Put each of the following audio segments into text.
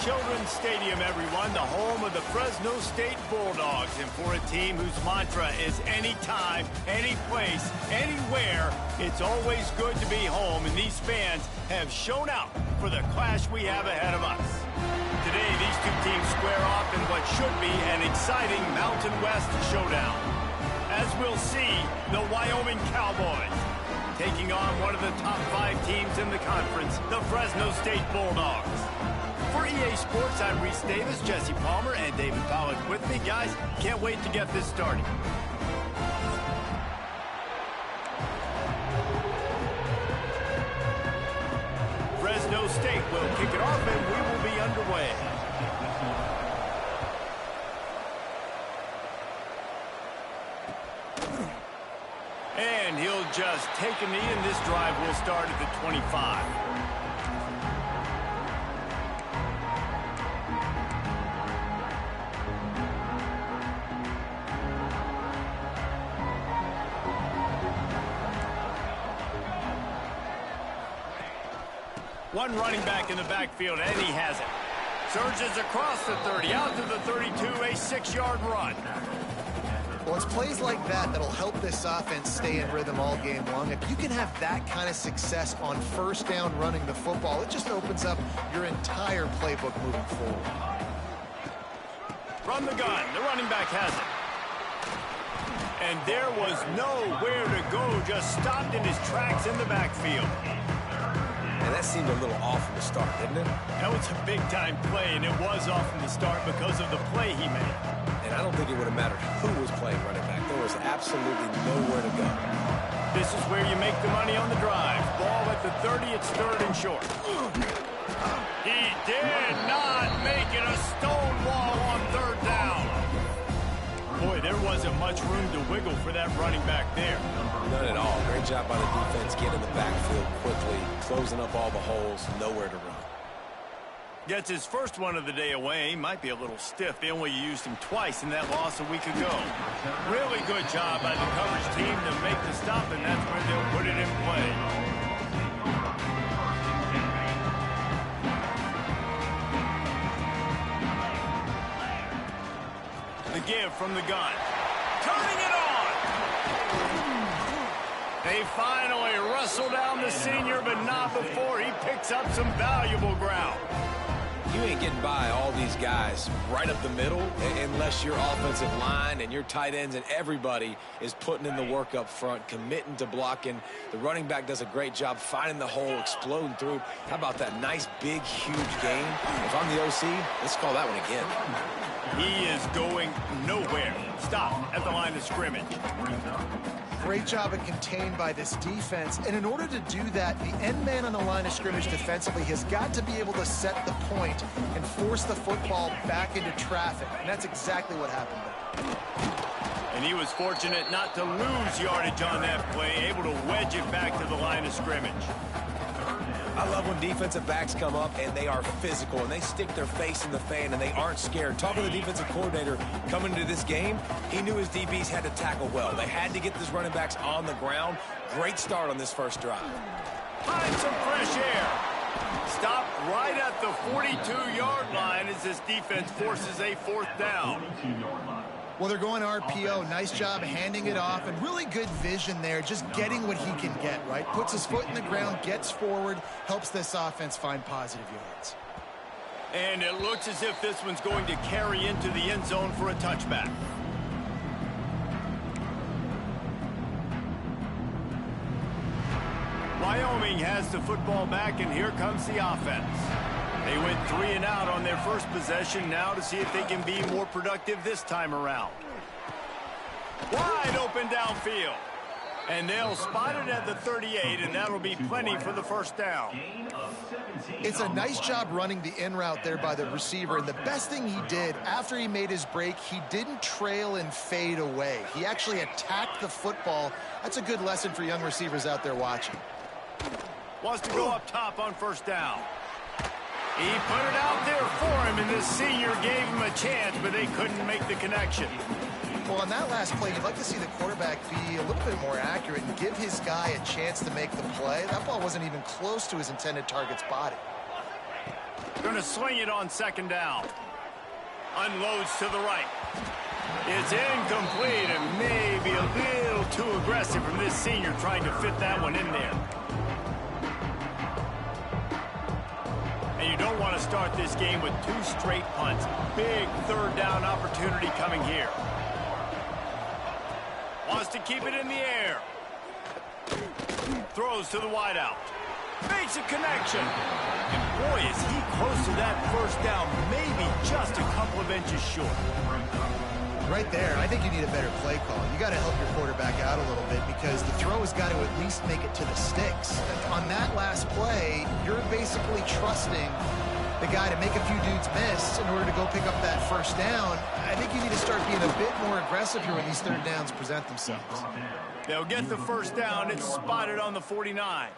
Children's Stadium, everyone, the home of the Fresno State Bulldogs. And for a team whose mantra is anytime, any place, anywhere, it's always good to be home. And these fans have shown out for the clash we have ahead of us. Today, these two teams square off in what should be an exciting Mountain West showdown. As we'll see, the Wyoming Cowboys taking on one of the top 5 teams in the conference, the Fresno State Bulldogs. For EA Sports, I'm Reese Davis, Jesse Palmer, and David Pollack with me. Guys, can't wait to get this started. Fresno State will kick it off, and we will be underway. And he'll just take a knee, and this drive will start at the 25. One running back in the backfield, and he has it. Surges across the 30, out to the 32, a 6-yard run. Well, it's plays like that that'll help this offense stay in rhythm all game long. If you can have that kind of success on first down running the football, it just opens up your entire playbook moving forward. From the gun, the running back has it. And there was nowhere to go, just stopped in his tracks in the backfield. And that seemed a little off from the start, didn't it? That was a big-time play, and it was off from the start because of the play he made. And I don't think it would have mattered who was playing running back. There was absolutely nowhere to go. This is where you make the money on the drive. Ball at the 30, it's 3rd and short. He did not make it a stone wall on 3rd down. Boy, there wasn't much room to wiggle for that running back there. None at all. Great job by the defense getting the backfield quickly, closing up all the holes, nowhere to run. Gets his first one of the day away. Might be a little stiff. They only used him twice in that loss a week ago. Really good job by the coverage team to make the stop, and that's where they'll put it in play. The give from the gun. Turning it on! They finally wrestle down the senior, but not before he picks up some valuable ground. You ain't getting by all these guys right up the middle unless your offensive line and your tight ends and everybody is putting in the work up front, committing to blocking. The running back does a great job finding the hole, exploding through. How about that nice, big, huge gain? If I'm the OC, let's call that one again. He is going nowhere. Stop at the line of scrimmage. Great job of contained by this defense. And in order to do that, the end man on the line of scrimmage defensively has got to be able to set the point and force the football back into traffic. And that's exactly what happened there. And he was fortunate not to lose yardage on that play, able to wedge it back to the line of scrimmage. I love when defensive backs come up and they are physical and they stick their face in the fan and they aren't scared. Talking to the defensive coordinator coming into this game, he knew his DBs had to tackle well. They had to get these running backs on the ground. Great start on this first drive. Find some fresh air. Stop right at the 42-yard line as this defense forces a 4th down. Well, they're going RPO. Nice job handing it off, and really good vision there, just getting what he can get, right? Puts his foot in the ground, gets forward, helps this offense find positive yards. And it looks as if this one's going to carry into the end zone for a touchback. Wyoming has the football back, and here comes the offense. They went 3 and out on their first possession, now to see if they can be more productive this time around. Wide open downfield. And they'll spot it at the 38, and that'll be plenty for the first down. It's a nice job running the in route there by the receiver, and the best thing he did after he made his break, he didn't trail and fade away. He actually attacked the football. That's a good lesson for young receivers out there watching. Wants to go up top on first down. He put it out there for him, and this senior gave him a chance, but they couldn't make the connection. Well, on that last play, you'd like to see the quarterback be a little bit more accurate and give his guy a chance to make the play. That ball wasn't even close to his intended target's body. Going to sling it on second down. Unloads to the right. It's incomplete and maybe a little too aggressive from this senior trying to fit that one in there. And you don't want to start this game with 2 straight punts. Big third down opportunity coming here. Wants to keep it in the air. Throws to the wideout. Makes a connection. And boy, is he close to that first down. Maybe just a couple of inches short. Right there, I think you need a better play call. You got to help your quarterback out a little bit because the throw has got to at least make it to the sticks. On that last play, you're basically trusting the guy to make a few dudes miss in order to go pick up that first down. I think you need to start being a bit more aggressive here when these third downs present themselves. They'll get the first down. It's spotted on the 49.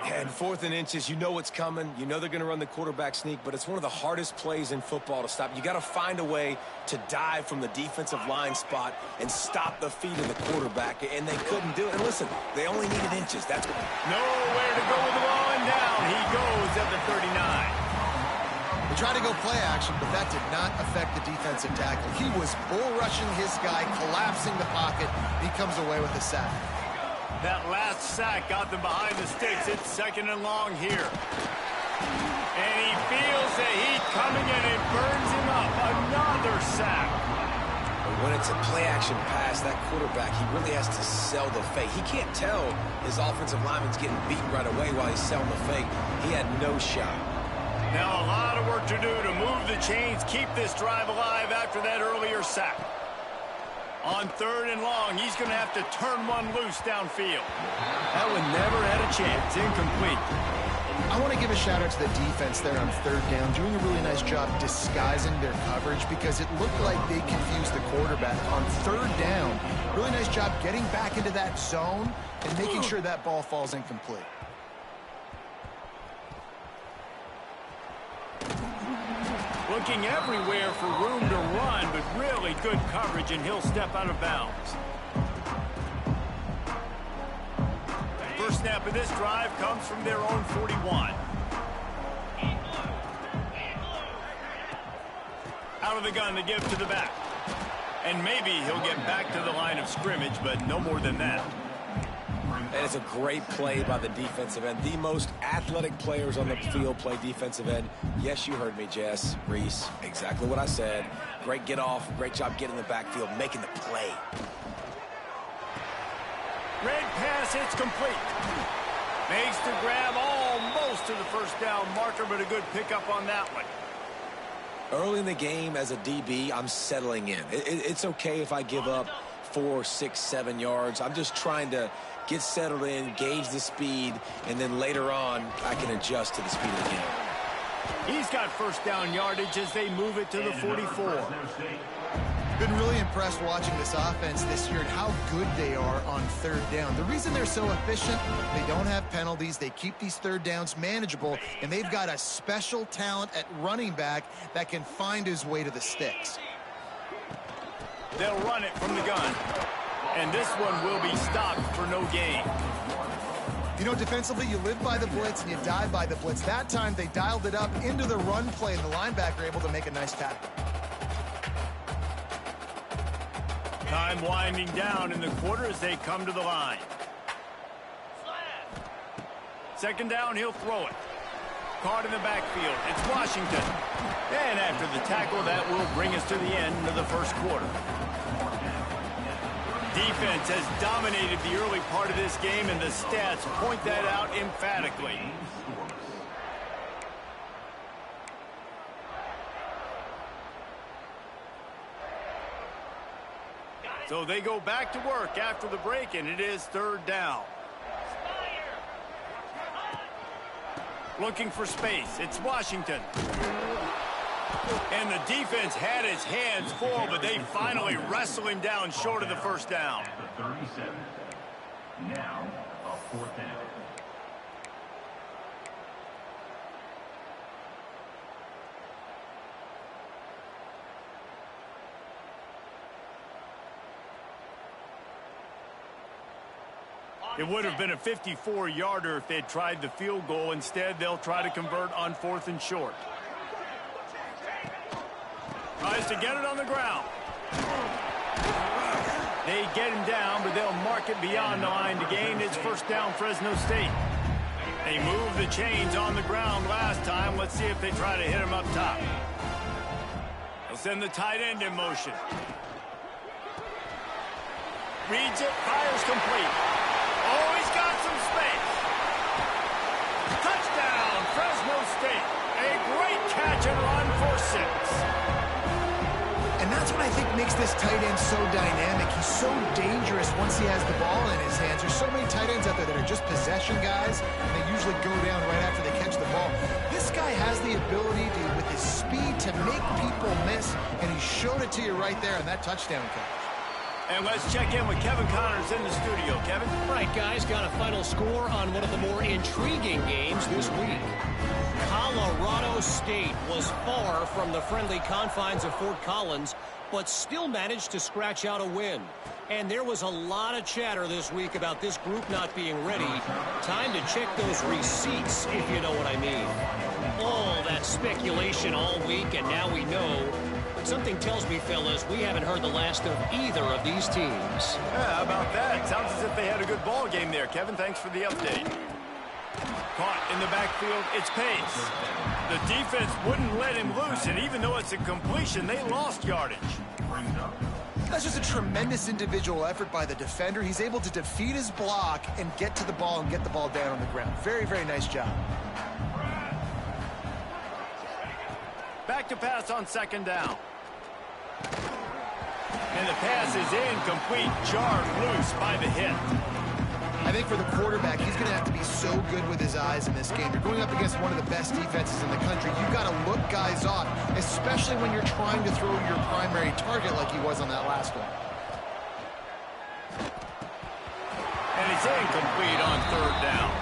And 4th and inches, you know what's coming. You know they're going to run the quarterback sneak, but it's one of the hardest plays in football to stop. You got to find a way to dive from the defensive line spot and stop the feet of the quarterback, and they couldn't do it. And listen, they only needed inches. That's what... Nowhere to go with the ball, and down he goes at the 39. They tried to go play action, but that did not affect the defensive tackle. He was bull rushing his guy, collapsing the pocket. He comes away with a sack. That last sack got them behind the sticks. It's 2nd and long here. And he feels the heat coming, and it burns him up. Another sack. When it's a play-action pass, that quarterback, he really has to sell the fake. He can't tell his offensive lineman's getting beaten right away while he's selling the fake. He had no shot. Now a lot of work to do to move the chains, keep this drive alive after that earlier sack. On 3rd and long, he's going to have to turn one loose downfield. That one never had a chance. Incomplete. I want to give a shout-out to the defense there on 3rd down, doing a really nice job disguising their coverage because it looked like they confused the quarterback on 3rd down. Really nice job getting back into that zone and making sure that ball falls incomplete. Looking everywhere for room to run, but really good coverage, and he'll step out of bounds. First snap of this drive comes from their own 41. Out of the gun to give to the back. And maybe he'll get back to the line of scrimmage, but no more than that. And it's a great play by the defensive end. The most athletic players on the field play defensive end. Yes, you heard me, Jess, Reese. Exactly what I said. Great get off. Great job getting in the backfield, making the play. Red pass, it's complete. Makes the grab almost to the first down marker, but a good pickup on that one. Early in the game as a DB, I'm settling in. It's okay if I give up 4, 6, 7 yards. I'm just trying to get settled in, gauge the speed, and then later on, I can adjust to the speed of the game. He's got first down yardage as they move it to the 44. Been really impressed watching this offense this year and how good they are on 3rd down. The reason they're so efficient, they don't have penalties, they keep these 3rd downs manageable, and they've got a special talent at running back that can find his way to the sticks. They'll run it from the gun. And this one will be stopped for no gain. You know, defensively, you live by the blitz and you die by the blitz. That time, they dialed it up into the run play, and the linebacker able to make a nice tackle. Time winding down in the quarter as they come to the line. 2nd down, he'll throw it. Caught in the backfield. It's Washington. And after the tackle, that will bring us to the end of the first quarter. Defense has dominated the early part of this game, and the stats point that out emphatically. So they go back to work after the break, and it is 3rd down. Looking for space. It's Washington. And the defense had his hands full, but they finally wrestle him down short of the first down. At the 37. Now, a 4th down. It would have been a 54-yarder if they'd tried the field goal. Instead, they'll try to convert on 4th and short. Tries to get it on the ground. They get him down, but they'll mark it beyond the line to gain. It's first down, Fresno State. They moved the chains on the ground last time. Let's see if they try to hit him up top. They'll send the tight end in motion. Reads it, fires complete. Oh, he's got some space. Touchdown, Fresno State. A great catch and run for 6. And that's what I think makes this tight end so dynamic. He's so dangerous once he has the ball in his hands. There's so many tight ends out there that are just possession guys, and they usually go down right after they catch the ball. This guy has the ability to, with his speed, to make people miss, and he showed it to you right there in that touchdown catch. And let's check in with Kevin Connors in the studio. Kevin? Right, guys, got a final score on one of the more intriguing games this week. Colorado State was far from the friendly confines of Fort Collins, but still managed to scratch out a win. And there was a lot of chatter this week about this group not being ready. Time to check those receipts, if you know what I mean. All that speculation all week, and now we know. But something tells me, fellas, we haven't heard the last of either of these teams. Yeah, how about that? Sounds as if they had a good ball game there. Kevin, thanks for the update. Caught in the backfield, it's Pace. The defense wouldn't let him loose, and even though it's a completion, they lost yardage. That's just a tremendous individual effort by the defender. He's able to defeat his block and get to the ball and get the ball down on the ground. Very, very nice job. Back to pass on 2nd down. And the pass is incomplete, jarred loose by the hit. I think for the quarterback, he's going to have to be so good with his eyes in this game. You're going up against one of the best defenses in the country. You've got to look guys off, especially when you're trying to throw your primary target like he was on that last one. And it's incomplete on 3rd down.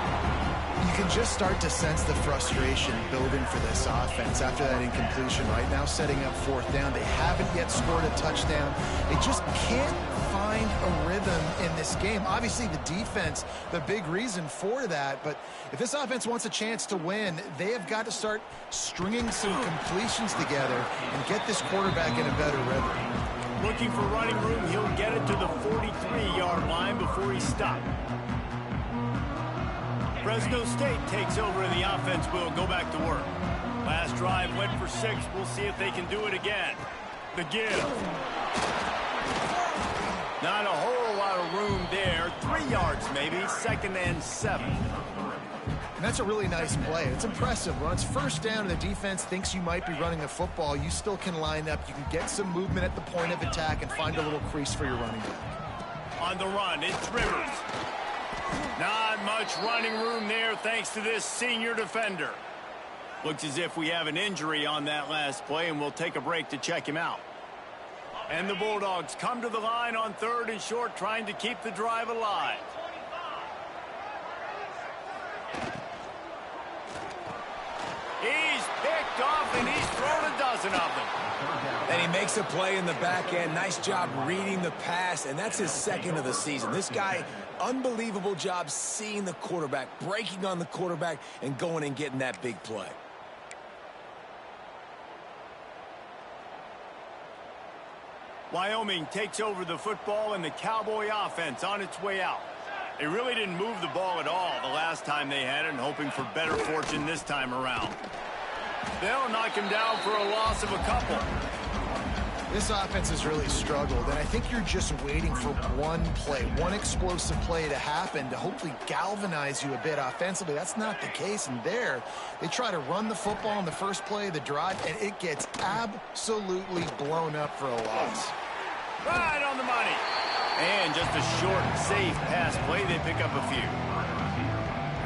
You can just start to sense the frustration building for this offense after that incompletion. Right now, setting up 4th down. They haven't yet scored a touchdown. They just can't find a rhythm in this game. Obviously, the defense, the big reason for that. But if this offense wants a chance to win, they have got to start stringing some completions together and get this quarterback in a better rhythm. Looking for running room, he'll get it to the 43-yard line before he's stopped. Fresno State takes over and the offense will go back to work. Last drive went for 6. We'll see if they can do it again. The give. Not a whole lot of room there. 3 yards maybe. 2nd and 7. And that's a really nice play. It's impressive. When it's 1st down and the defense thinks you might be running the football, you still can line up. You can get some movement at the point of attack and find a little crease for your running back. On the run, it's Rivers. Not much running room there thanks to this senior defender. Looks as if we have an injury on that last play, and we'll take a break to check him out. And the Bulldogs come to the line on 3rd and short, trying to keep the drive alive. He's picked off, and he's thrown a dozen of them. And he makes a play in the back end. Nice job reading the pass, and that's his 2nd of the season. This guy, unbelievable job seeing the quarterback, breaking on the quarterback, and going and getting that big play. Wyoming takes over the football, and the Cowboy offense on its way out. They really didn't move the ball at all the last time they had it, and hoping for better fortune this time around. They'll knock him down for a loss of a couple. This offense has really struggled, and I think you're just waiting for one play, one explosive play to happen to hopefully galvanize you a bit offensively. That's not the case, and there, they try to run the football in the first play of the drive, and it gets absolutely blown up for a loss. Right on the money. And just a short, safe pass play. They pick up a few.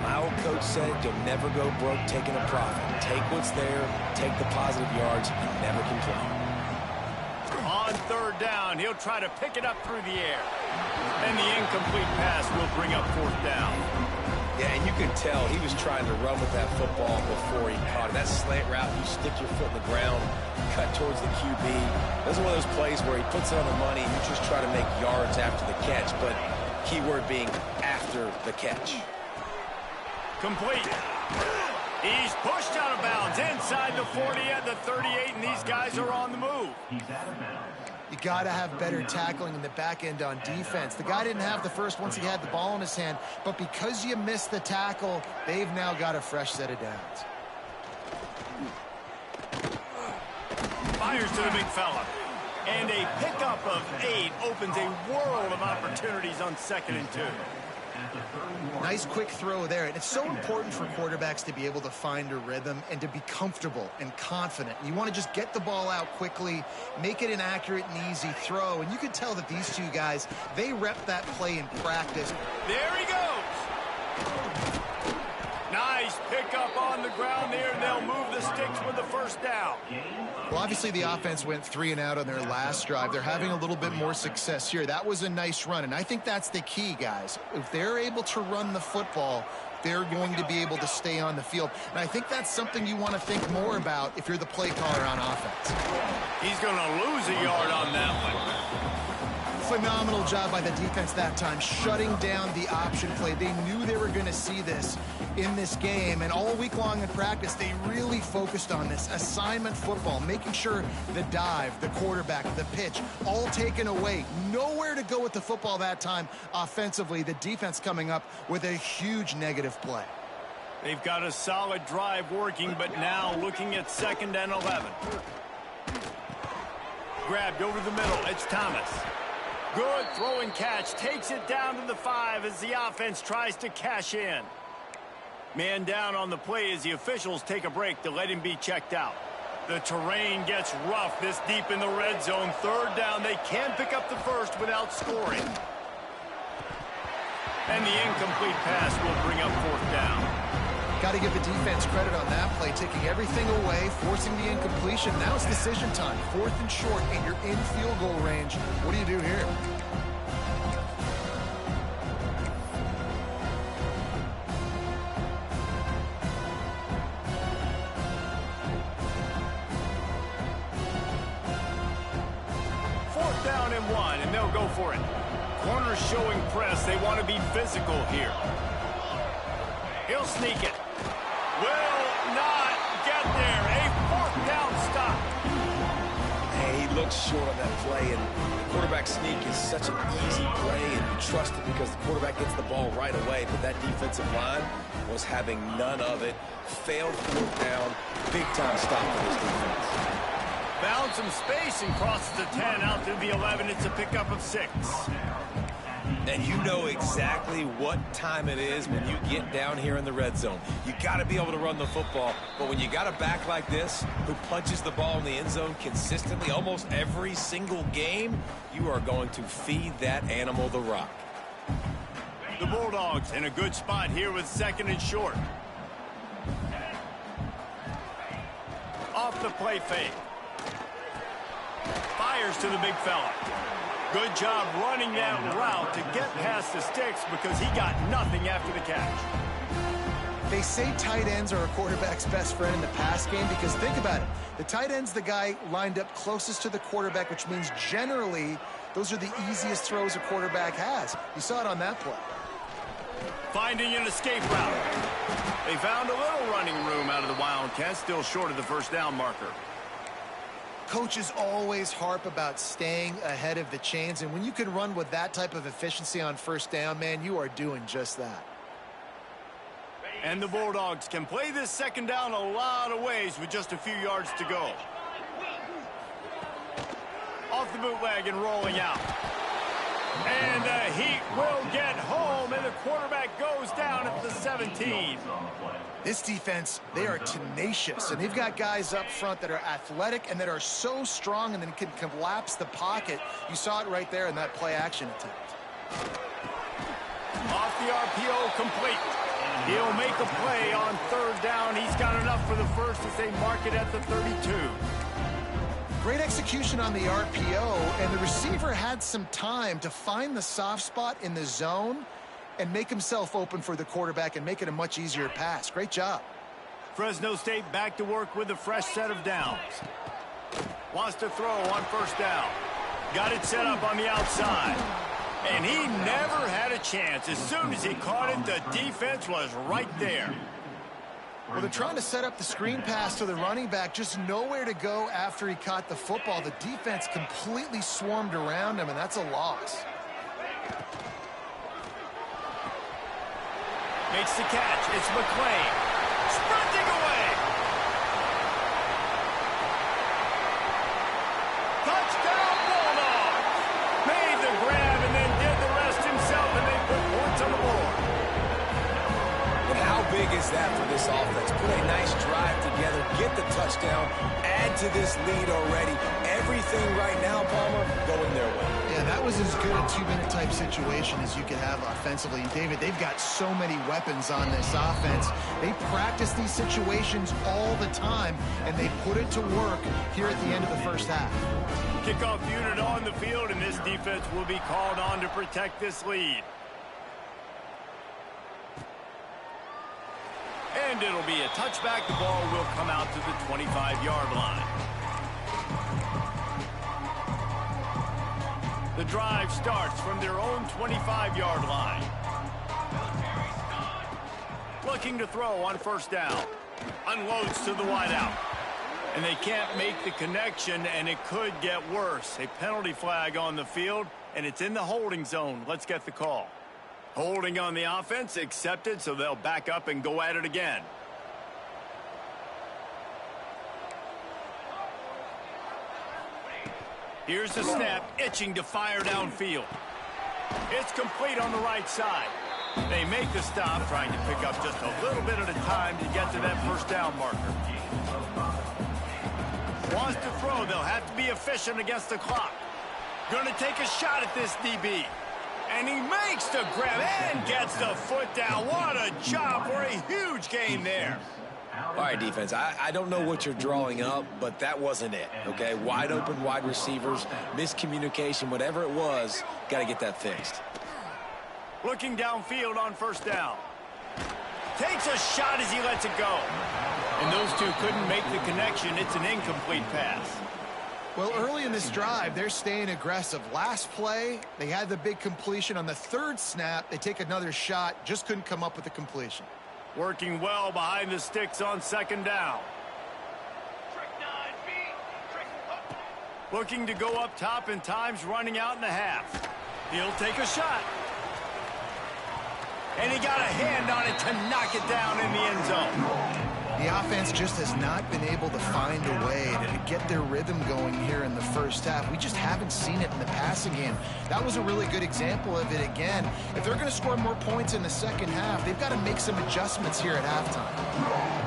My old coach said you'll never go broke taking a profit. Take what's there, take the positive yards, and never complain. On 3rd down, he'll try to pick it up through the air. And the incomplete pass will bring up 4th down. Yeah, and you can tell he was trying to run with that football before he caught it. That slant route, you stick your foot in the ground, cut towards the QB. This is one of those plays where he puts it on the money, and you just try to make yards after the catch, but key word being after after the catch. Complete. He's pushed out of bounds inside the 40 at the 38, and these guys are on the move. He's out of bounds. You got to have better tackling in the back end on defense. The guy didn't have the first once he had the ball in his hand, but because you missed the tackle, they've now got a fresh set of downs. Fires to the big fella. And a pickup of 8 opens a world of opportunities on 2nd and 2. Nice quick throw there. And it's so important for quarterbacks to be able to find a rhythm and to be comfortable and confident. You want to just get the ball out quickly, make it an accurate and easy throw. And you can tell that these two guys, they rep that play in practice. There he goes. Nice pickup on the ground there, and they'll move the sticks with the first down. Well, obviously the offense went 3 and out on their last drive. They're having a little bit more success here. That was a nice run, and I think that's the key, guys. If they're able to run the football, they're going to be able to stay on the field. And I think that's something you want to think more about if you're the play caller on offense. He's going to lose a yard on that one. Phenomenal job by the defense that time, shutting down the option play. They knew they were going to see this in this game, and all week long in practice, they really focused on this assignment football, making sure the dive, the quarterback, the pitch, all taken away. Nowhere to go with the football that time offensively. The defense coming up with a huge negative play. They've got a solid drive working, but now looking at 2nd and 11. Grabbed over the middle. It's Thomas. Good throw and catch. Takes it down to the 5 as the offense tries to cash in. Man down on the play as the officials take a break to let him be checked out. The terrain gets rough this deep in the red zone. 3rd down. They can't pick up the first without scoring. And the incomplete pass will bring up 4th down. Got to give the defense credit on that play, taking everything away, forcing the incompletion. Now it's decision time. 4th and short, and you're in field goal range. What do you do here? Fourth down and 1, and they'll go for it. Corners showing press. They want to be physical here. He'll sneak it. Will not get there. A 4th down stop. Hey, he looks short on that play, and the quarterback sneak is such an easy play, and you trust it because the quarterback gets the ball right away, but that defensive line was having none of it. Failed 4th down. Big-time stop for this defense. Found some space and crosses the 10 out to the 11. It's a pickup of 6. And you know exactly what time it is when you get down here in the red zone. You got to be able to run the football, but when you got a back like this who punches the ball in the end zone consistently almost every single game, you are going to feed that animal the rock. The Bulldogs in a good spot here with 2nd and short. Off the play fake. Fires to the big fella. Good job running that route to get past the sticks because he got nothing after the catch. They say tight ends are a quarterback's best friend in the pass game because think about it. The tight end's the guy lined up closest to the quarterback, which means generally those are the easiest throws a quarterback has. You saw it on that play. Finding an escape route. They found a little running room out of the Wildcats, still short of the 1st down marker. Coaches always harp about staying ahead of the chains, and when you can run with that type of efficiency on 1st down, man, you are doing just that. And the Bulldogs can play this 2nd down a lot of ways with just a few yards to go. Off the bootleg and rolling out. And the Heat will get home, and the quarterback goes down at the 17. This defense, they are tenacious, and they've got guys up front that are athletic and that are so strong and then can collapse the pocket. You saw it right there in that play-action attempt. Off the RPO, complete. He'll make a play on 3rd down. He's got enough for the first as they mark it at the 32. Great execution on the RPO, and the receiver had some time to find the soft spot in the zone and make himself open for the quarterback and make it a much easier pass. Great job. Fresno State back to work with a fresh set of downs. Wants to throw on 1st down. Got it set up on the outside. And he never had a chance. As soon as he caught it, the defense was right there. Well, they're trying to set up the screen pass to the running back, just nowhere to go after he caught the football. The defense completely swarmed around him, and that's a loss. Makes the catch. It's McClain. Sprinting away. Touchdown, Bulldogs. Made the grab and then did the rest himself, and they put points on the board. But how big is that for this offense? Put a nice drive together, get the touchdown, add to this lead already. Everything right now, Palmer, going their way. Yeah, that was as good a two-minute type situation as you could have offensively. And David, they've got so many weapons on this offense. They practice these situations all the time, and they put it to work here at the end of the first half. Kickoff unit on the field, and this defense will be called on to protect this lead. And it'll be a touchback. The ball will come out to the 25-yard line. The drive starts from their own 25-yard line. Looking to throw on first down. Unloads to the wideout. And they can't make the connection, and it could get worse. A penalty flag on the field, and it's in the holding zone. Let's get the call. Holding on the offense, accepted, so they'll back up and go at it again. Here's the snap, itching to fire downfield. It's complete on the right side. They make the stop, trying to pick up just a little bit at a time to get to that first down marker. Wants to throw, they'll have to be efficient against the clock. Gonna take a shot at this DB. And he makes the grab and gets the foot down. What a job for a huge gain there. All right, defense, I don't know what you're drawing up, but that wasn't it, okay? Wide open wide receivers, miscommunication, whatever it was, got to get that fixed. Looking downfield on first down. Takes a shot as he lets it go. And those two couldn't make the connection. It's an incomplete pass. Well, early in this drive, they're staying aggressive. Last play, they had the big completion. On the third snap, they take another shot, just couldn't come up with the completion. Working well behind the sticks on second down. Looking to go up top, and time's running out in the half. He'll take a shot. And he got a hand on it to knock it down in the end zone. The offense just has not been able to find a way to get their rhythm going here in the first half. We just haven't seen it in the passing game. That was a really good example of it again. If they're going to score more points in the second half, they've got to make some adjustments here at halftime.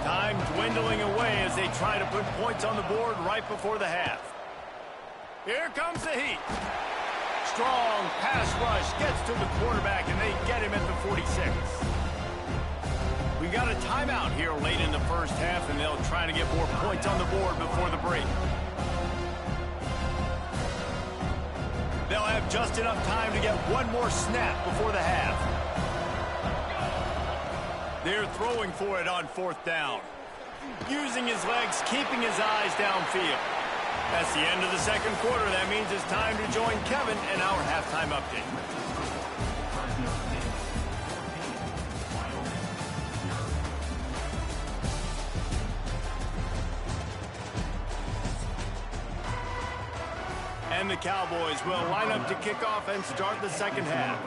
Time dwindling away as they try to put points on the board right before the half. Here comes the heat. Strong pass rush gets to the quarterback, and they get him at the 46. We got a timeout here late in the first half, and they'll try to get more points on the board before the break. They'll have just enough time to get one more snap before the half. They're throwing for it on fourth down. Using his legs, keeping his eyes downfield. That's the end of the second quarter. That means it's time to join Kevin in our halftime update. And the Cowboys will line up to kick off and start the second half.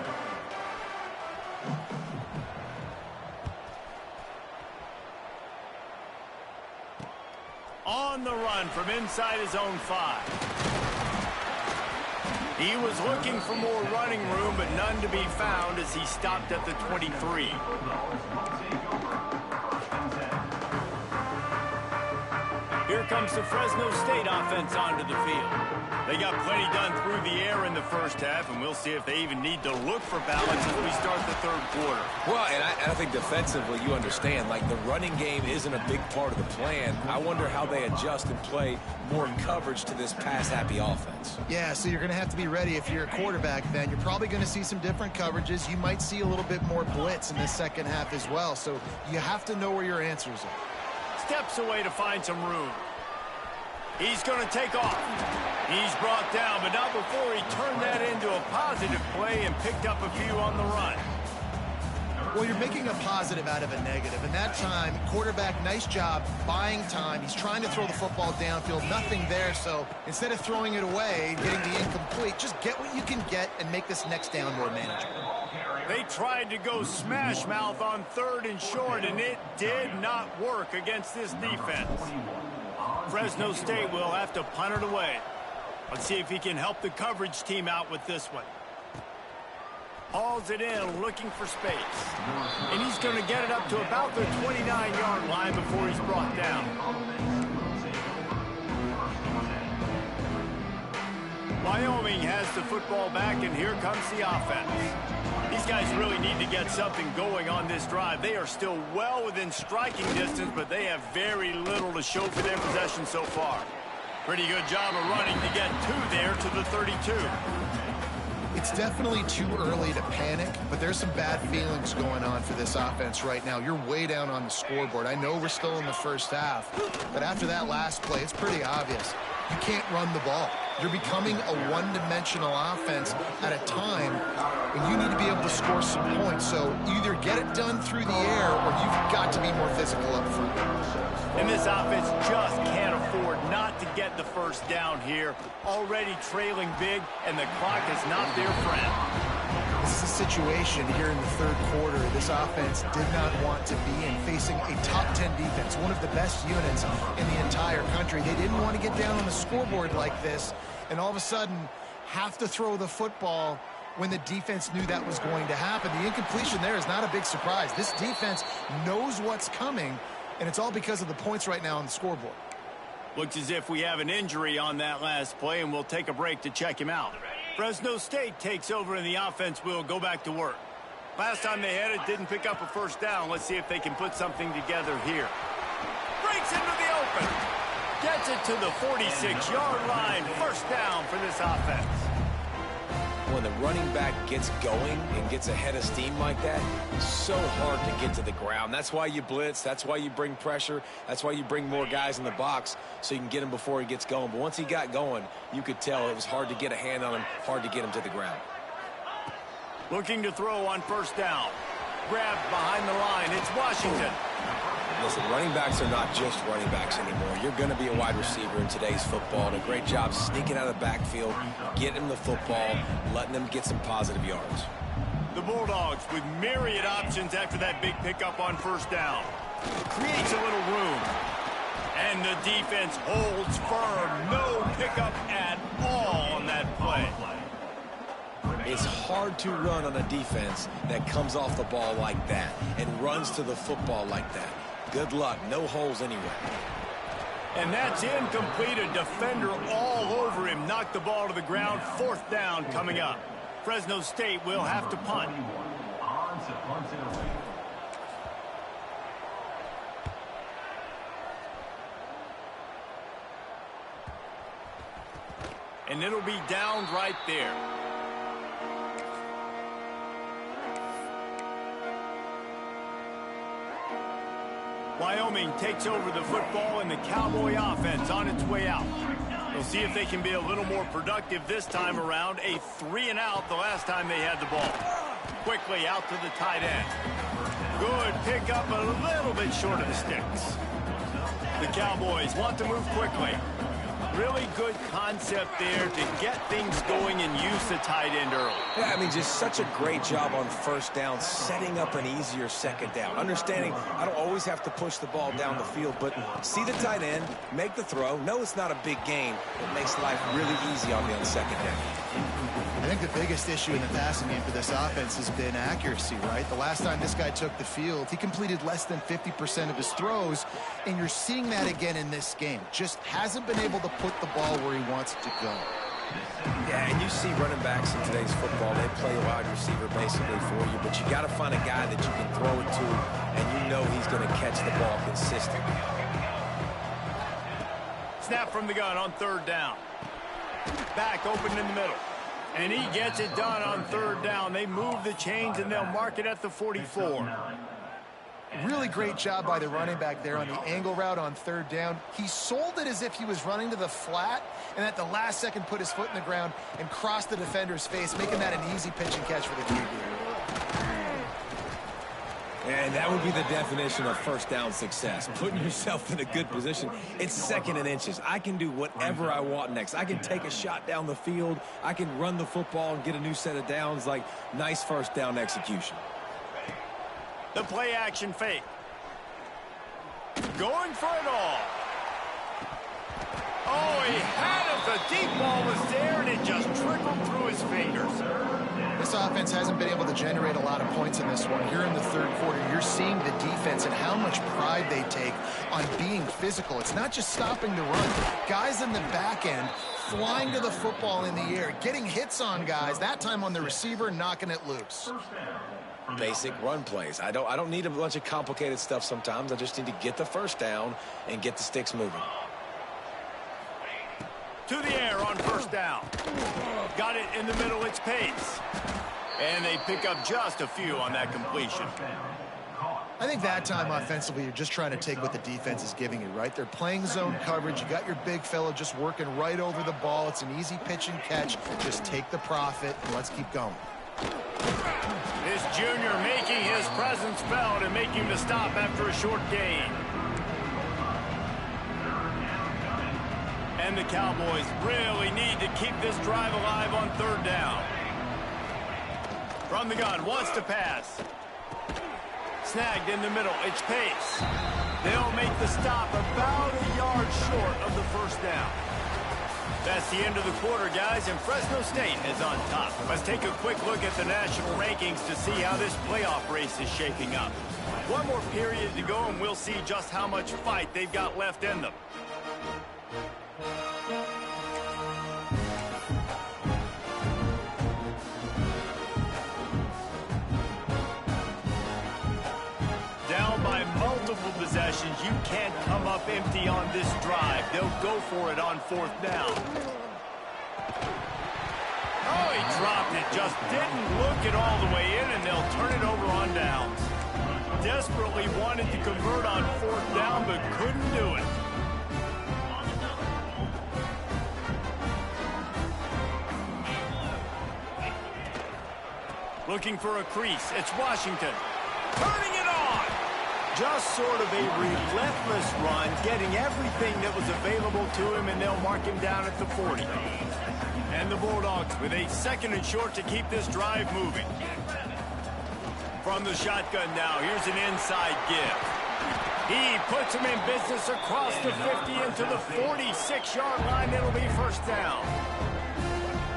On the run from inside his own 5. He was looking for more running room, but none to be found as he stopped at the 23. Here comes the Fresno State offense onto the field. They got plenty done through the air in the first half, and we'll see if they even need to look for balance as we start the third quarter. Well, and I think defensively, you understand, like the running game isn't a big part of the plan. I wonder how they adjust and play more coverage to this pass-happy offense. Yeah, so you're going to have to be ready if you're a quarterback then. You're probably going to see some different coverages. You might see a little bit more blitz in the second half as well, so you have to know where your answers are. Steps away to find some room. He's going to take off. He's brought down, but not before he turned that into a positive play and picked up a few on the run. Well, you're making a positive out of a negative. And that time, quarterback, nice job buying time. He's trying to throw the football downfield. Nothing there. So instead of throwing it away, getting the incomplete, just get what you can get and make this next down more manageable. They tried to go smash mouth on 3rd and short, and it did not work against this defense. Fresno State will have to punt it away. Let's see if he can help the coverage team out with this one. Hauls it in, looking for space. And he's going to get it up to about the 29-yard line before he's brought down. Wyoming has the football back, and here comes the offense. These guys really need to get something going on this drive. They are still well within striking distance, but they have very little to show for their possession so far. Pretty good job of running to get 2 there to the 32. It's definitely too early to panic, but there's some bad feelings going on for this offense right now. You're way down on the scoreboard. I know we're still in the first half, but after that last play, it's pretty obvious. You can't run the ball. You're becoming a one-dimensional offense at a time when you need to be able to score some points. So either get it done through the air or you've got to be more physical up front. And this offense just can't afford not to get the first down here. Already trailing big, and the clock is not their friend. This is a situation here in the 3rd quarter this offense did not want to be in, facing a top 10 defense, one of the best units in the entire country. They didn't want to get down on the scoreboard like this, and all of a sudden have to throw the football when the defense knew that was going to happen. The incompletion there is not a big surprise. This defense knows what's coming, and it's all because of the points right now on the scoreboard. Looks as if we have an injury on that last play, and we'll take a break to check him out. Fresno State takes over, and the offense will go back to work. Last time they had it, didn't pick up a first down. Let's see if they can put something together here. Breaks into the open. Gets it to the 46-yard line. First down for this offense. When the running back gets going and gets ahead of steam like that, so hard to get to the ground. That's why you blitz. That's why you bring pressure. That's why you bring more guys in the box so you can get him before he gets going. But once he got going, you could tell it was hard to get a hand on him, hard to get him to the ground. Looking to throw on first down. Grabbed behind the line. It's Washington. Listen, running backs are not just running backs anymore. You're going to be a wide receiver in today's football. And a great job sneaking out of the backfield, getting him the football, letting them get some positive yards. The Bulldogs with myriad options after that big pickup on first down. Creates a little room. And the defense holds firm. No pickup at all on that play. It's hard to run on a defense that comes off the ball like that and runs to the football like that. Good luck. No holes anywhere. And that's incomplete. A defender all over him. Knocked the ball to the ground. 4th down coming up. Fresno State will have to punt. And it'll be downed right there. Wyoming takes over the football, and the Cowboy offense on its way out. We'll see if they can be a little more productive this time around. A 3-and-out the last time they had the ball. Quickly out to the tight end. Good pickup, a little bit short of the sticks. The Cowboys want to move quickly. Really good concept there to get things going and use the tight end early. Yeah, I mean, just such a great job on first down, setting up an easier second down. Understanding I don't always have to push the ball down the field, but see the tight end, make the throw. No, it's not a big gain. It makes life really easy on me on second down. I think the biggest issue in the passing game for this offense has been accuracy, right? The last time this guy took the field, he completed less than 50% of his throws, and you're seeing that again in this game. Just hasn't been able to put the ball where he wants it to go. Yeah, and you see running backs in today's football, they play a wide receiver basically for you, but you got to find a guy that you can throw it to, and you know he's going to catch the ball consistently. Snap from the gun on 3rd down. Back open in the middle. And he gets it done on 3rd down. They move the chains, and they'll mark it at the 44. Really great job by the running back there on the angle route on third down. He sold it as if he was running to the flat, and at the last second put his foot in the ground and crossed the defender's face, making that an easy pitch and catch for the QB. And that would be the definition of first down success, putting yourself in a good position. It's second and inches. I can do whatever I want next. I can take a shot down the field. I can run the football and get a new set of downs. Like, nice first down execution. The play action fake. Going for it all. Oh, he had it. The deep ball was there, and it just trickled through his fingers. This offense hasn't been able to generate a lot of points in this one. Here in the third quarter, you're seeing the defense and how much pride they take on being physical. It's not just stopping the run. Guys in the back end flying to the football in the air, getting hits on guys, that time on the receiver, knocking it loose. Basic run plays. I don't need a bunch of complicated stuff sometimes. I just need to get the first down and get the sticks moving. To the air on first down. Got it in the middle, it's Pace. And they pick up just a few on that completion. I think that time offensively, you're just trying to take what the defense is giving you, right? They're playing zone coverage. You got your big fellow just working right over the ball. It's an easy pitch and catch. Just take the profit and let's keep going. This junior making his presence felt and making the stop after a short gain. And the Cowboys really need to keep this drive alive on third down. From the gun, wants to pass. Snagged in the middle, it's Pace. They'll make the stop about a yard short of the first down. That's the end of the quarter, guys, and Fresno State is on top. Let's take a quick look at the national rankings to see how this playoff race is shaping up. One more period to go, and we'll see just how much fight they've got left in them. Down by multiple possessions, you can't come up empty on this drive. They'll go for it on fourth down. Oh, he dropped it. Just didn't look it all the way in, and they'll turn it over on downs. Desperately wanted to convert on fourth down, but couldn't do it. Looking for a crease. It's Washington. Turning it on. Just sort of a relentless run, getting everything that was available to him, and they'll mark him down at the 40. And the Bulldogs with a second and short to keep this drive moving. From the shotgun now, here's an inside give. He puts him in business across the 50 into the 46-yard line. It'll be first down.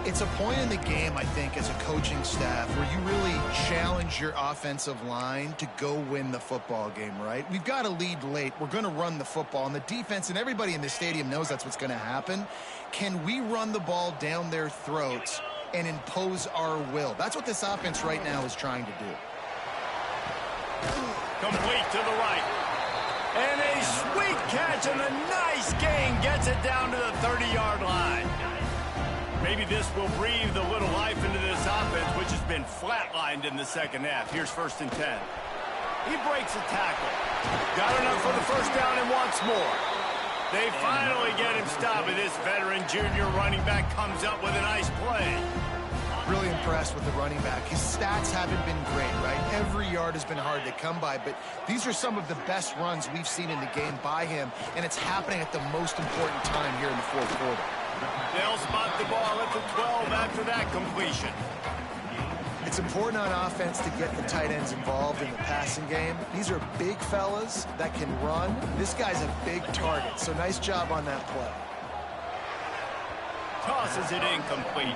It's a point in the game, I think, as a coaching staff where you really challenge your offensive line to go win the football game, right? We've got a lead late. We're going to run the football, and the defense and everybody in the stadium knows that's what's going to happen. Can we run the ball down their throats and impose our will? That's what this offense right now is trying to do. Complete to the right. And a sweet catch and a nice gain gets it down to the 30-yard line. Maybe this will breathe a little life into this offense, which has been flatlined in the second half. Here's first and 10. He breaks a tackle. Got enough for the first down and wants more. They finally get him stopped, and this veteran junior running back comes up with a nice play. Really impressed with the running back. His stats haven't been great, right? Every yard has been hard to come by, but these are some of the best runs we've seen in the game by him, and it's happening at the most important time here in the fourth quarter. They'll spot the ball at the 12 after that completion. It's important on offense to get the tight ends involved in the passing game. These are big fellas that can run. This guy's a big target, so nice job on that play. Tosses it incomplete.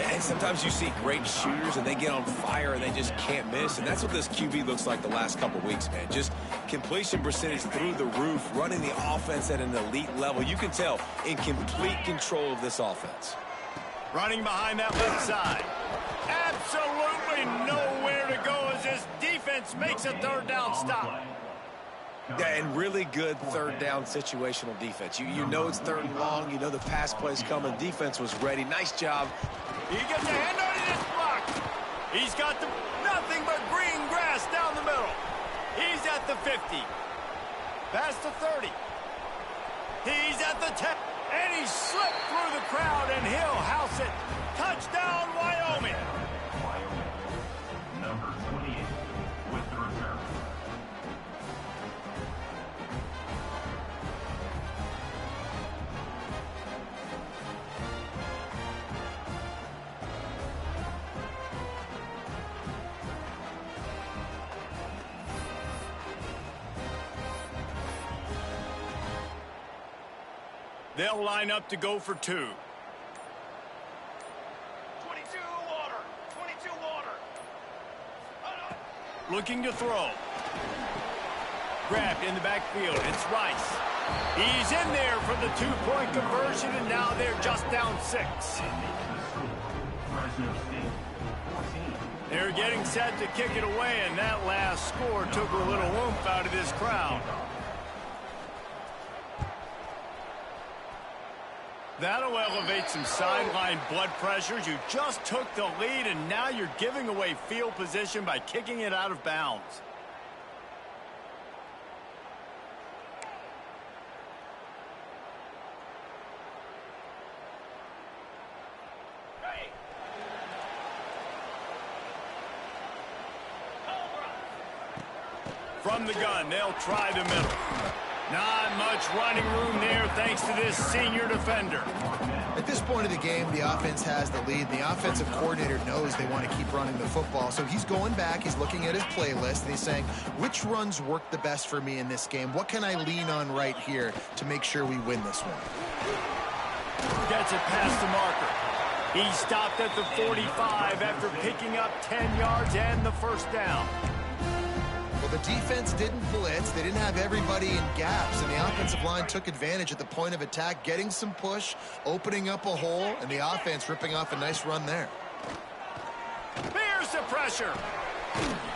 And sometimes you see great shooters and they get on fire and they just can't miss. And that's what this QB looks like the last couple weeks, man. Just completion percentage through the roof, running the offense at an elite level. You can tell in complete control of this offense. Running behind that left side. Absolutely nowhere to go as this defense makes a third down stop. Yeah, and really good third down situational defense. You know it's third and long. You know the pass play's coming. Defense was ready. Nice job. He gets a hand on it. It's blocked. He's got nothing but green grass down the middle. He's at the 50. Past the 30. He's at the 10. And he slipped through the crowd, and he'll house it. Touchdown, Wyoming. Wyoming. Number 28 with the return. They'll line up to go for 2. 22 water. 22 water. Looking to throw. Grabbed in the backfield. It's Rice. He's in there for the 2-point conversion, and now they're just down 6. Fresno State, 14. They're getting set to kick it away, and that last score took a little oomph out of this crowd. That'll elevate some sideline blood pressures. You just took the lead, and now you're giving away field position by kicking it out of bounds. From the gun, they'll try the middle. Not much running room there thanks to this senior defender. At this point of the game, the offense has the lead. The offensive coordinator knows they want to keep running the football. So he's going back, he's looking at his playlist, and he's saying, which runs work the best for me in this game? What can I lean on right here to make sure we win this one? Gets it past the marker. He stopped at the 45 after picking up 10 yards and the first down. Well, the defense didn't blitz. They didn't have everybody in gaps, and the offensive line took advantage at the point of attack, getting some push, opening up a hole, and the offense ripping off a nice run there. There's the pressure.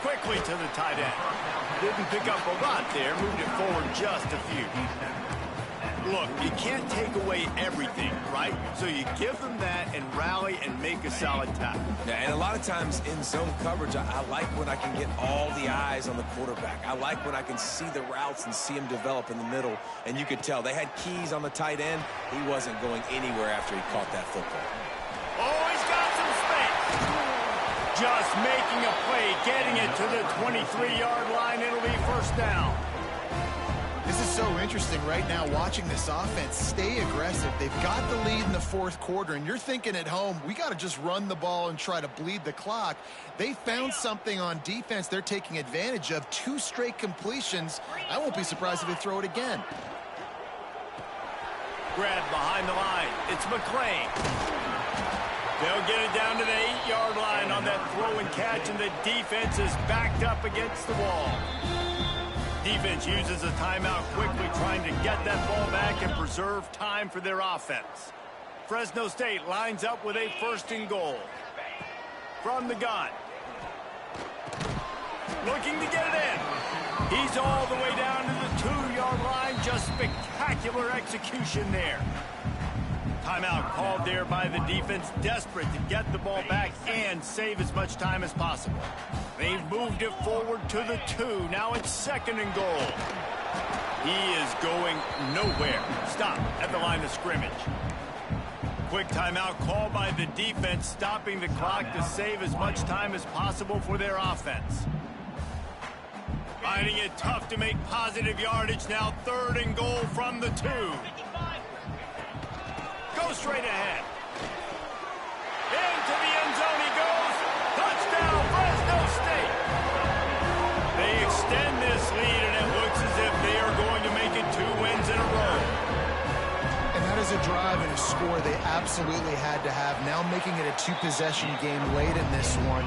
Quickly to the tight end. Didn't pick up a lot there, moved it forward just a few. Look, you can't take away everything, right? So you give them that and rally and make a solid tackle. Yeah, and a lot of times in zone coverage, I like when I can get all the eyes on the quarterback. I like when I can see the routes and see him develop in the middle. And you could tell they had keys on the tight end. He wasn't going anywhere after he caught that football. Oh, he's got some space. Just making a play, getting it to the 23-yard line. It'll be first down. This is so interesting right now, watching this offense stay aggressive. They've got the lead in the fourth quarter, and you're thinking at home, we got to just run the ball and try to bleed the clock. They found something on defense they're taking advantage of. 2 straight completions. I won't be surprised if they throw it again. Grab behind the line. It's McClain. They'll get it down to the 8-yard line on that throw and catch, and the defense is backed up against the wall. Defense uses a timeout quickly, trying to get that ball back and preserve time for their offense. Fresno State lines up with a 1st and goal. From the gun. Looking to get it in. He's all the way down to the 2-yard line. Just spectacular execution there. Timeout called there by the defense, desperate to get the ball back and save as much time as possible. They've moved it forward to the 2. Now it's 2nd and goal. He is going nowhere. Stop at the line of scrimmage. Quick timeout called by the defense, stopping the clock to save as much time as possible for their offense. Finding it tough to make positive yardage. Now 3rd and goal from the 2. Go straight ahead. Into the end zone he goes. Touchdown, Fresno State. They extend this lead, and it looks as if they are going to make it 2 wins in a row. And that is a drive and a score they absolutely had to have. Now making it a 2-possession game late in this one.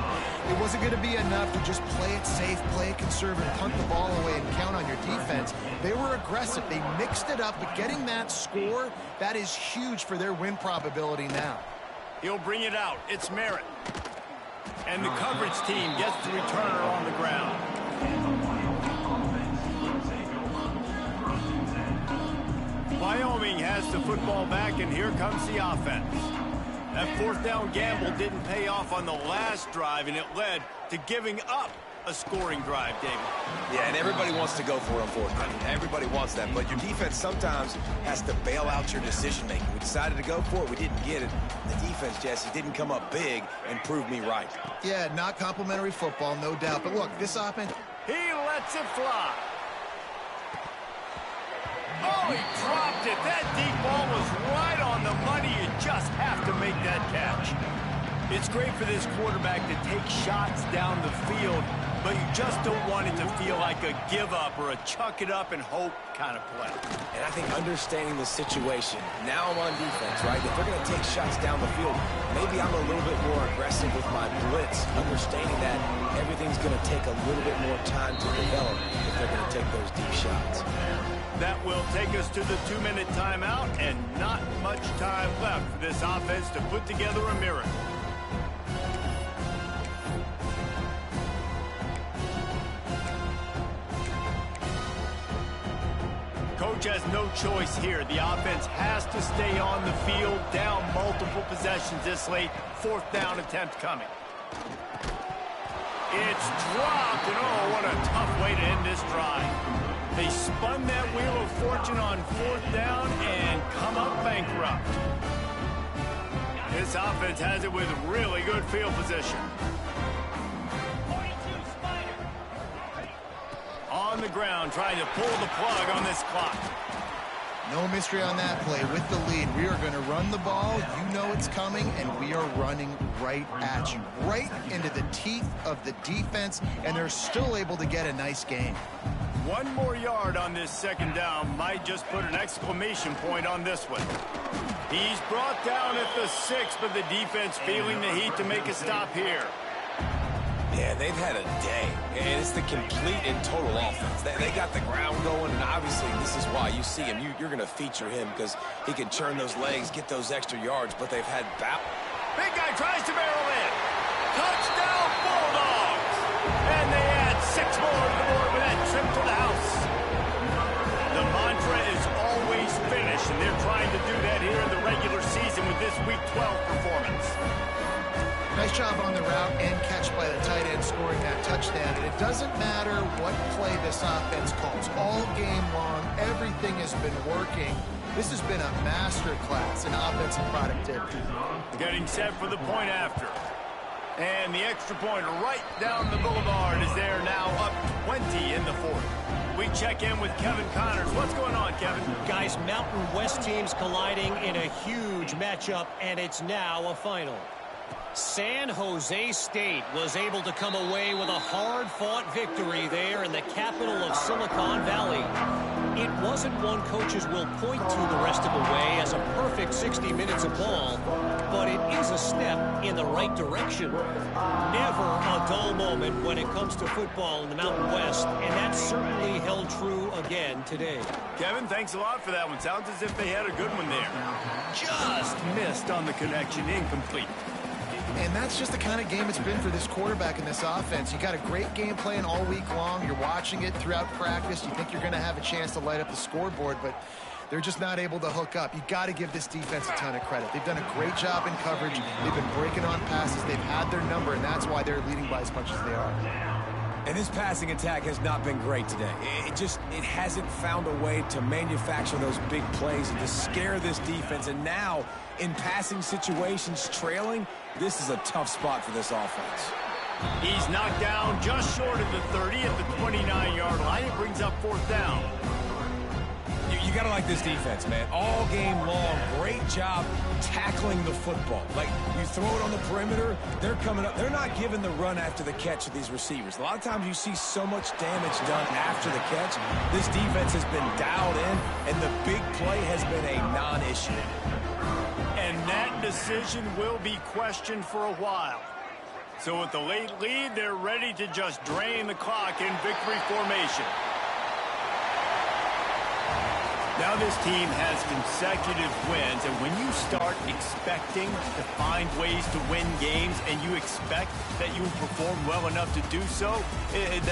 It wasn't going to be enough to just play it safe, play it conservative, punt the ball away, and count on your defense. They were aggressive. They mixed it up, but getting that score, that is huge for their win probability now. He'll bring it out. It's Merritt. And the coverage team gets the returner on the ground. Wyoming has the football back, and here comes the offense. That 4th down gamble didn't pay off on the last drive, and it led to giving up a scoring drive, David. Yeah, and everybody wants to go for it on fourth down. Everybody wants that, but your defense sometimes has to bail out your decision-making. We decided to go for it. We didn't get it. The defense, Jesse, didn't come up big and prove me right. Yeah, not complimentary football, no doubt. But look, this offense... He lets it fly. Oh, he dropped it. That deep ball was right on the money. You just have to make that catch. It's great for this quarterback to take shots down the field, but you just don't want it to feel like a give-up or a chuck it up and hope kind of play. And I think understanding the situation, now I'm on defense, right? If they're going to take shots down the field, maybe I'm a little bit more aggressive with my blitz, understanding that everything's going to take a little bit more time to develop if they're going to take those deep shots. That will take us to the 2-minute timeout, and not much time left for this offense to put together a miracle. Coach has no choice here. The offense has to stay on the field, down multiple possessions this late. Fourth down attempt coming. It's dropped, and oh, what a tough way to end this drive. They spun that wheel of fortune on fourth down and come up bankrupt. This offense has it with really good field position. On the ground, trying to pull the plug on this clock. No mystery on that play. With the lead, we are going to run the ball. You know it's coming, and we are running right at you, right into the teeth of the defense, and they're still able to get a nice gain. One more yard on this second down might just put an exclamation point on this one. He's brought down at the 6, but the defense feeling the heat to make a stop here. Yeah, they've had a day, and it's the complete and total offense. They got the ground going, and obviously this is why you see him. You're going to feature him because he can churn those legs, get those extra yards, but they've had Big guy tries to barrel in. Touchdown, Bulldogs! And they add 6 more to the board with that trip to the house. The mantra is always finish, and they're trying to do that here in the regular season with this Week 12 performance. Nice job on the route and catch by the tight end scoring that touchdown. And it doesn't matter what play this offense calls. All game long, everything has been working. This has been a master class in offensive productivity. Getting set for the point after. And the extra point right down the boulevard is there now, up 20 in the fourth. We check in with Kevin Connors. What's going on, Kevin? Guys, Mountain West teams colliding in a huge matchup, and it's now a final. San Jose State was able to come away with a hard-fought victory there in the capital of Silicon Valley. It wasn't one coaches will point to the rest of the way as a perfect 60 minutes of ball, but it is a step in the right direction. Never a dull moment when it comes to football in the Mountain West, and that certainly held true again today. Kevin, thanks a lot for that one. Sounds as if they had a good one there. Just missed on the connection, incomplete. And that's just the kind of game it's been for this quarterback in this offense. You got a great game plan all week long. You're watching it throughout practice. You think you're going to have a chance to light up the scoreboard, but they're just not able to hook up. You got to give this defense a ton of credit. They've done a great job in coverage. They've been breaking on passes. They've had their number, and that's why they're leading by as much as they are. And this passing attack has not been great today. It hasn't found a way to manufacture those big plays and to scare this defense. And now, in passing situations, trailing, this is a tough spot for this offense. He's knocked down just short of the 30 at the 29-yard line. It brings up fourth down. You got to like this defense, man. All game long, great job tackling the football. Like, you throw it on the perimeter, they're coming up. They're not giving the run after the catch to these receivers. A lot of times you see so much damage done after the catch. This defense has been dialed in, and the big play has been a non-issue. And that decision will be questioned for a while. So with the late lead, they're ready to just drain the clock in victory formation. Now this team has consecutive wins, and when you start expecting to find ways to win games and you expect that you will perform well enough to do so, that's